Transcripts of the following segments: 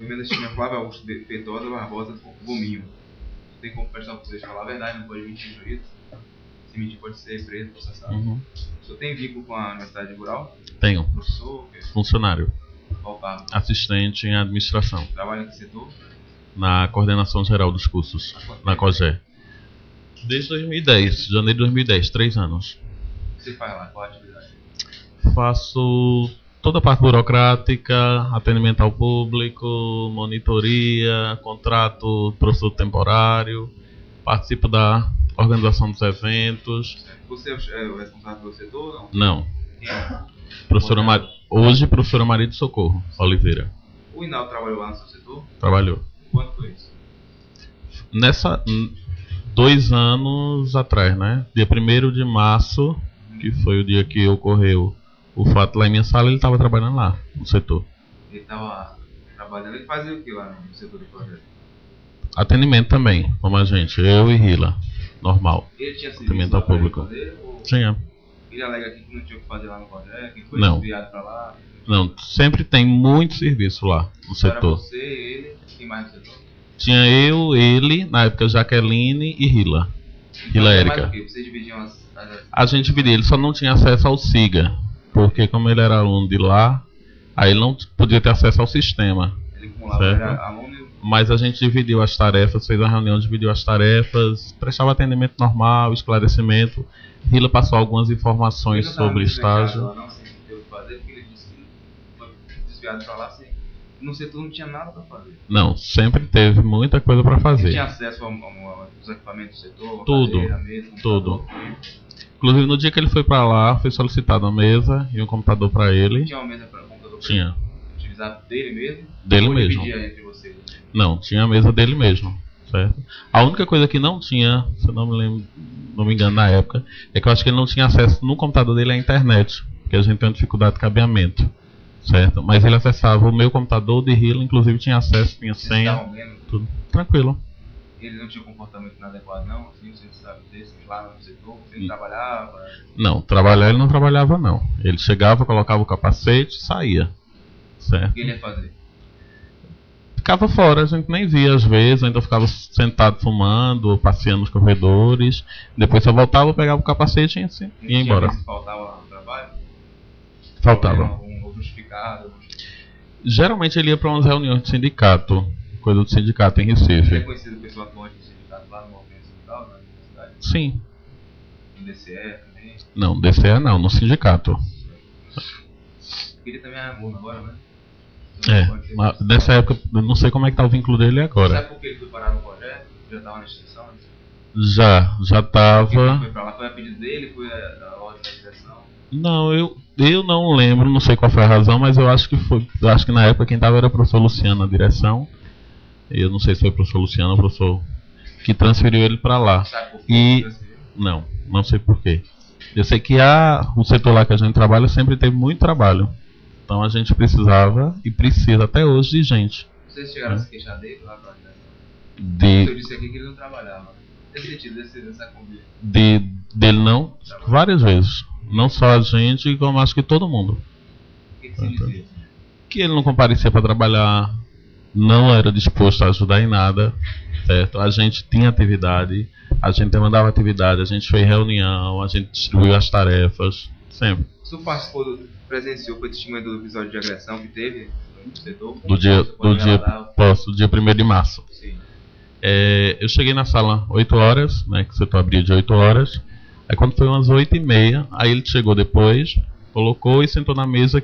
O emenda tinha Flávio Augusto Feitosa Barbosa Gominho. Tem como prestar para vocês falar a verdade, não pode mentir no juízo. Se mentir pode ser preso, processado. O senhor tem vínculo com a Universidade Rural? Tenho. Professor? Funcionário. Qual cargo? Assistente em administração. Trabalha em que setor? Na coordenação geral dos cursos, na COGÉ. Desde 2010, janeiro de 2010, 3 anos. O que você faz lá? Qual a atividade? Faço toda a parte burocrática, atendimento ao público, monitoria, contrato, professor temporário, participo da organização dos eventos. Você é o responsável pelo setor? Não. Quem é? Hoje, professora Maria de Socorro Oliveira. O Hinaldo trabalhou lá no seu setor? Trabalhou. Quando foi isso? 2 anos atrás, né? Dia 1º de março, que foi o dia que ocorreu o fato lá em minha sala, ele estava trabalhando lá, no setor. Ele estava trabalhando, ele fazia o que lá no setor do projeto? Atendimento também, como a gente, eu e Rila, normal. Ele tinha atendimento ao público. Tinha. Ele alega aqui que não tinha o que fazer lá no projeto, que foi Não. desviado para lá? Não, sempre tem muito serviço lá no setor. Era você, ele, quem mais no setor? Tinha eu, ele, na época Jaqueline e Rila. Rila Érica. Vocês dividiam A gente dividia, ele só não tinha acesso ao SIGA, porque como ele era aluno de lá, aí ele não podia ter acesso ao sistema. Ele acumulava, era aluno e... Mas a gente dividiu as tarefas, fez uma reunião, dividiu as tarefas, prestava atendimento normal, esclarecimento. Rila passou algumas informações sobre estágio. Não sei se teve que fazer, porque ele disse que foi desviado para lá sem... No setor não tinha nada para fazer. Não, sempre teve muita coisa para fazer. Ele tinha acesso aos equipamentos do setor? Tudo, cadeira, mesa, tudo. Inclusive no dia que ele foi para lá, foi solicitado uma mesa e um computador para ele. Tinha uma mesa para computador? Tinha. Utilizado dele mesmo? Dele ou mesmo. Ele entre vocês? Não, tinha a mesa dele mesmo, certo? A única coisa que não tinha, se eu não me engano na época, é que eu acho que ele não tinha acesso no computador dele à internet, porque a gente tem uma dificuldade de cabeamento, certo? Mas ele acessava o meu computador de Rila, inclusive tinha acesso, tinha senha, tudo tranquilo. Ele não tinha um comportamento inadequado não? Assim, você sabe desse lá no setor? Ele trabalhava? Não, trabalhar ele não trabalhava não. Ele chegava, colocava o capacete e saía, certo? O que ele ia fazer? Ficava fora, a gente nem via às vezes, ainda ficava sentado fumando, passeando nos corredores. Depois só voltava, pegava o capacete e ia embora. Se faltava trabalho? Faltava. Um justificado? Geralmente ele ia para umas reuniões de sindicato, coisa do sindicato em Recife. Ele é conhecido pessoa atuante do sindicato lá no movimento sindical, na universidade? Sim. No DCE também? Não, DCE não, no sindicato. Ele também é aluno agora, né? Mas nessa época, eu não sei como é que tá o vínculo dele agora. Sabe por que ele foi parar no projeto? Já estava na instituição? Já estava. Foi pra lá? Foi a pedido dele? Foi a ordem da direção? Não, eu não lembro, não sei qual foi a razão, mas eu acho que foi. Eu acho que na época quem estava era o professor Luciano na direção. Eu não sei se foi o professor Luciano ou o professor que transferiu ele para lá. Sabe por que transferiu? Não sei por quê. Eu sei que o setor lá que a gente trabalha sempre teve muito trabalho. Então a gente precisava e precisa até hoje de gente. Vocês chegaram a se queixar dele lá pra direção? Eu disse aqui que ele não trabalhava. Nesse sentido, dessa convívio. Dele não? Várias vezes. Não só a gente, como acho que todo mundo. O que você dizia? Que ele não comparecia para trabalhar, não era disposto a ajudar em nada, certo? A gente tinha atividade, a gente demandava atividade, a gente fez reunião, a gente distribuiu as tarefas, sempre. O senhor participou, presenciou, foi testemunha do episódio de agressão que teve no setor? Do dia 1º de março. Sim. Eu cheguei na sala 8 horas, né, que o setor abria de 8 horas. Aí quando foi umas 8h30, aí ele chegou depois, colocou e sentou na mesa,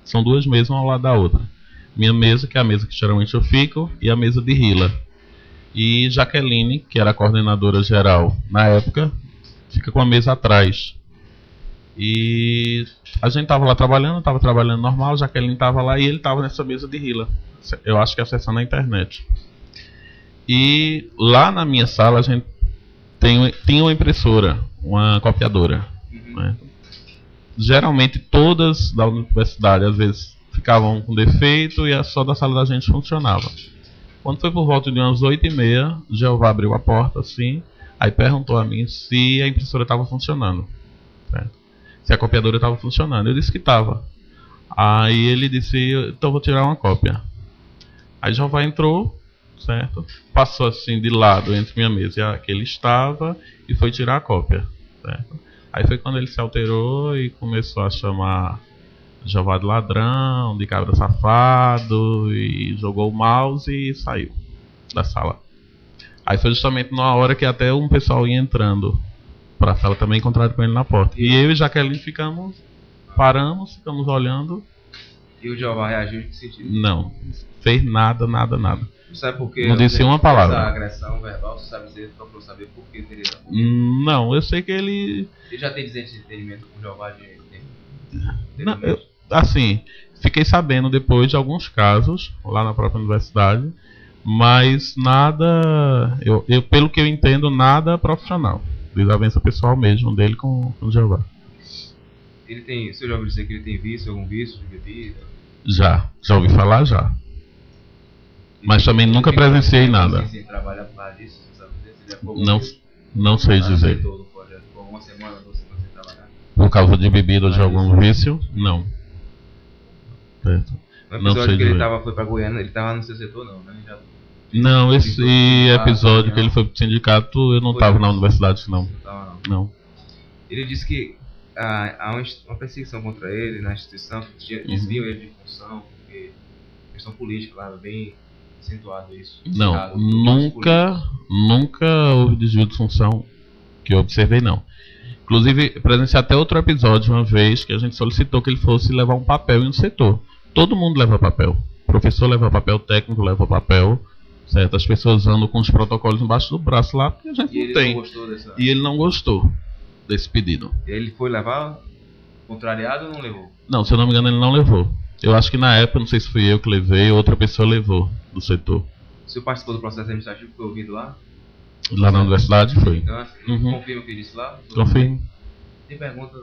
são 2 mesas uma ao lado da outra. Minha mesa, que é a mesa que geralmente eu fico, e a mesa de Rila. E Jaqueline, que era a coordenadora geral na época, fica com a mesa atrás. E a gente tava lá trabalhando, tava trabalhando normal, Jaqueline tava lá e ele tava nessa mesa de Rila. Eu acho que acessando a internet. E lá na minha sala a gente tinha uma impressora, uma copiadora. Né? Geralmente todas da universidade às vezes ficavam com defeito e só da sala da gente funcionava. Quando foi por volta de umas 8h30, Jeová abriu a porta assim, aí perguntou a mim se a impressora estava funcionando. Certo? Se a copiadora estava funcionando. Eu disse que estava. Aí ele disse, então vou tirar uma cópia. Aí Jeová entrou, certo? Passou assim de lado entre minha mesa e a que ele estava e foi tirar a cópia, certo? Aí foi quando ele se alterou e começou a chamar Jeová de ladrão, de cabra safado, e jogou o mouse e saiu da sala. Aí foi justamente na hora que até um pessoal ia entrando pra sala também, encontraram com ele na porta. E eu e Jaqueline paramos, ficamos olhando. E o Jeová reagiu em que sentido? Não, fez nada. Você sabe por quê? Não disse uma palavra. Essa agressão verbal, você sabe dizer, procurou saber por que teria... Não, eu sei que ele... Ele já tem desentendimento com o Jeová de... Não, assim, fiquei sabendo depois de alguns casos, lá na própria universidade, mas nada, pelo que eu entendo, nada profissional. Desavença pessoal mesmo dele com o Jeová. Ele tem, você já ouviu dizer que ele tem vício, algum vício de bebida? Já ouvi falar já. Mas também nunca presenciei nada. Sem trabalhar por causa disso, você sabe dizer? Não sei dizer. Por uma semana, 2 semanas sem trabalhar. Por causa de bebida ou de algum vício? Não. Certo. No episódio que ele foi pra Goiânia, ele tava no seu setor não, né? Não, esse episódio que ele foi pro sindicato, eu não estava na universidade, não. Não. Ele disse que há uma perseguição contra ele na instituição, que desviam ele de função, porque questão política lá, bem acentuado isso. Não, nunca houve desvio de função que eu observei, não. Inclusive, presenciei até outro episódio uma vez que a gente solicitou que ele fosse levar um papel em um setor. Todo mundo leva papel. O professor leva papel, o técnico leva papel. Certo? As pessoas andam com os protocolos embaixo do braço lá, porque a gente não tem. E ele não gostou desse pedido. E ele foi levar contrariado ou não levou? Não, se eu não me engano, ele não levou. Eu acho que na época, não sei se fui eu que levei, outra pessoa levou do setor. O senhor participou do processo administrativo que foi ouvido lá? Lá na universidade foi. Então, assim, confirma o que disse lá? Confirmo. Tem pergunta?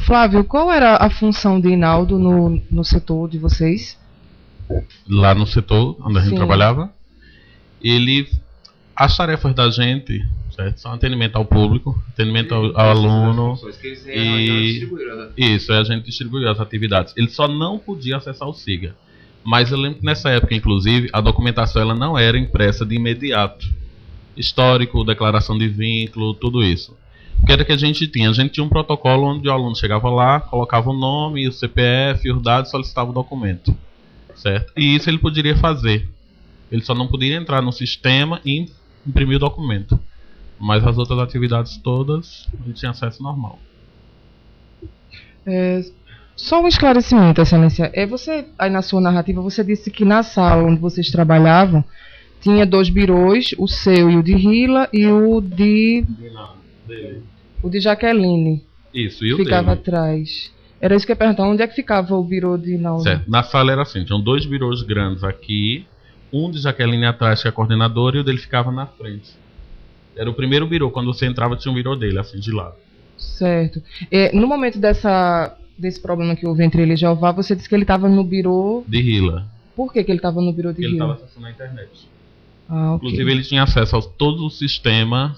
Flávio, qual era a função de Hinaldo no setor de vocês? Lá no setor onde a gente Sim. trabalhava, as tarefas da gente, certo, são atendimento ao público, atendimento ao aluno e isso, a gente distribuiu as atividades. Ele só não podia acessar o SIGA, mas eu lembro que nessa época, inclusive, a documentação ela não era impressa de imediato. Histórico, declaração de vínculo, tudo isso. O que era que a gente tinha? A gente tinha um protocolo onde o aluno chegava lá, colocava o nome, o CPF, os dados e solicitava o documento. Certo? E isso ele poderia fazer. Ele só não podia entrar no sistema e imprimir o documento. Mas as outras atividades todas, ele tinha acesso normal. Só um esclarecimento, Excelência. Você, aí na sua narrativa, você disse que na sala onde vocês trabalhavam, tinha 2 birôs, o seu e o de Rila, e o de Jaqueline. Isso, e o ficava dele. Atrás. Era isso que eu ia perguntar, onde é que ficava o birô de Hinaldo? Certo, na sala era assim, tinham 2 birôs grandes aqui, um de Jaqueline atrás, que é a coordenadora, e o dele ficava na frente. Era o primeiro birô, quando você entrava tinha um birô dele, assim, de lado. Certo. No momento desse problema que houve entre ele e Jeová, você disse que ele estava no birô... De Rila. Por que ele estava no birô de Rila? Ele estava acessando a internet. Ah, ok. Inclusive ele tinha acesso a todo o sistema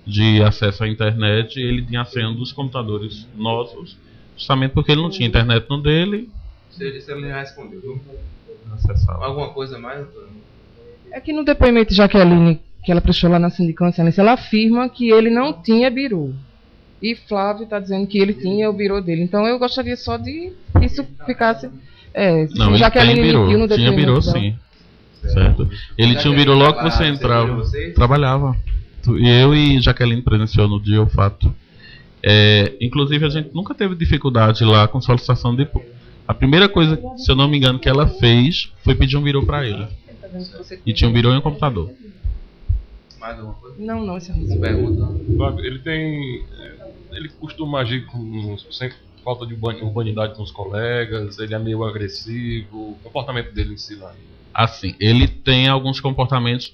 de acesso à internet, e ele tinha senha dos computadores nossos, justamente porque ele não tinha internet no dele. Você já respondeu, viu? Acessava. Alguma coisa mais, doutor? É que no depoimento de Jaqueline, que ela prestou lá na sindicância, ela afirma que ele não tinha birô. E Flávio está dizendo que ele tinha o birô dele. Então eu gostaria só de que isso ficasse... não, ele tem birô. Tinha birô, sim. Certo. Ele tinha um birô logo que você entrava. Trabalhava. Eu e Jaqueline presenciou no dia o fato. Inclusive a gente nunca teve dificuldade lá com solicitação de... A primeira coisa, se eu não me engano, que ela fez foi pedir um birô para ele. E tinha um birô e um computador. Mais alguma coisa? Não, essa pergunta. Ele costuma agir sem falta de urbanidade com os colegas, ele é meio agressivo, o comportamento dele em si lá. Assim, ele tem alguns comportamentos.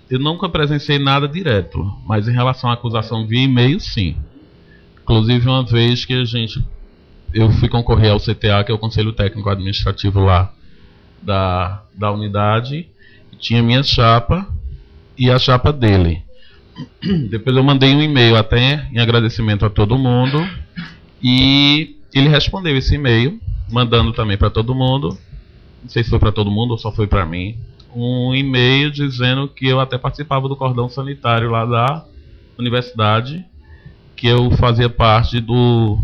Eu nunca presenciei nada direto, mas em relação à acusação via e-mail, sim. Inclusive uma vez que eu fui concorrer ao CTA, que é o Conselho Técnico Administrativo lá da unidade, e tinha minha chapa e a chapa dele. Depois eu mandei um e-mail até em agradecimento a todo mundo, e ele respondeu esse e-mail, mandando também para todo mundo, não sei se foi para todo mundo ou só foi para mim, um e-mail dizendo que eu até participava do cordão sanitário lá da universidade, que eu fazia parte do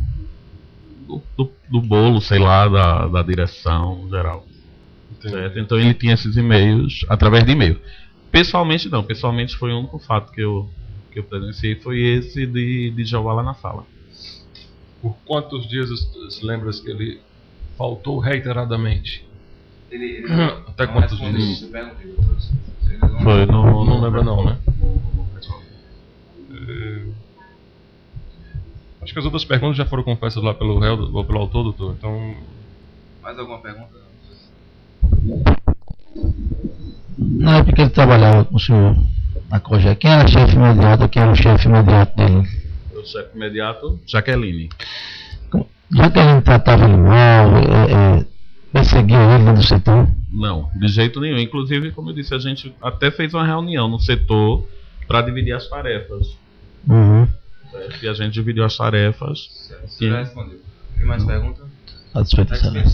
bolo, sei lá, da direção geral. Certo? Então ele tinha esses e-mails através de e-mail. Pessoalmente não, pessoalmente foi o único fato que eu presenciei, foi esse de Jeová lá na sala. Por quantos dias você lembra que ele faltou reiteradamente? Ele Até quantos dias? Foi, Não lembra não, né? Acho que as outras perguntas já foram confessas lá pelo réu ou pelo autor, doutor. Então. Mais alguma pergunta? Na época que ele trabalhava com o senhor na COGEC, quem era chefe imediato? Quem era o chefe imediato dele? O chefe imediato, Jaqueline. Já que a gente tratava ele mal, perseguia ele dentro do setor? Não, de jeito nenhum. Inclusive, como eu disse, a gente até fez uma reunião no setor para dividir as tarefas. Uhum. Certo? E a gente dividiu as tarefas. Você já respondeu. Tem mais perguntas? Satisfeito, excelência.